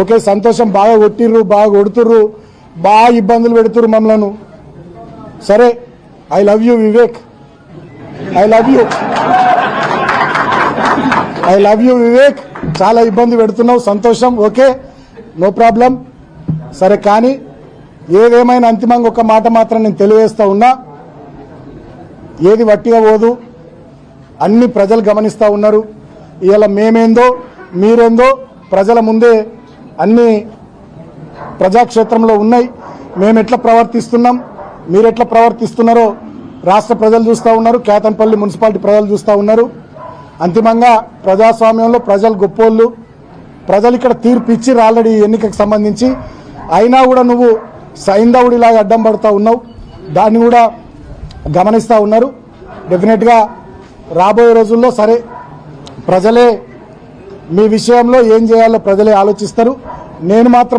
Okay సంతోషం, బాగా కొట్టిర్రు, బాగా కొడుతుర్రు, బాగా ఇబ్బందులు పెడుతుర్రు మమ్మలను. సరే, I love you Vivek, I love you, I love you Vivek. చాలా ఇబ్బంది పెడుతున్నావు, సంతోషం, ఓకే, నో ప్రాబ్లం. సరే, కానీ ఏదేమైనా అంతిమంగా ఒక మాట మాత్రం నేను తెలియజేస్తా ఉన్నా, ఏది వట్టిగా పోదు, అన్ని ప్రజలు గమనిస్తూ ఉన్నారు. ఇవాళ మేమేందో మీరేందో ప్రజల ముందే అన్ని ప్రజాక్షేత్రంలో ఉన్నాయి. మేము ఎట్లా ప్రవర్తిస్తున్నాం, మీరెట్లా ప్రవర్తిస్తున్నారో రాష్ట్ర ప్రజలు చూస్తూ ఉన్నారు, కేతన్పల్లి మున్సిపాలిటీ ప్రజలు చూస్తూ ఉన్నారు. అంతిమంగా ప్రజాస్వామ్యంలో ప్రజలు గొప్పోళ్ళు. ప్రజలు ఇక్కడ తీర్పు ఇచ్చిర్రు ఆల్రెడీ ఎన్నికకు సంబంధించి. అయినా కూడా నువ్వు సైంధవుడిలాగా అడ్డం పడుతూ ఉన్నావు, దాన్ని కూడా గమనిస్తూ ఉన్నారు. డెఫినెట్గా రాబోయే రోజుల్లో సరే ప్రజలే మీ విషయంలో ఏం చేయాలో ప్రజలే ఆలోచిస్తారు. నేను మాత్రం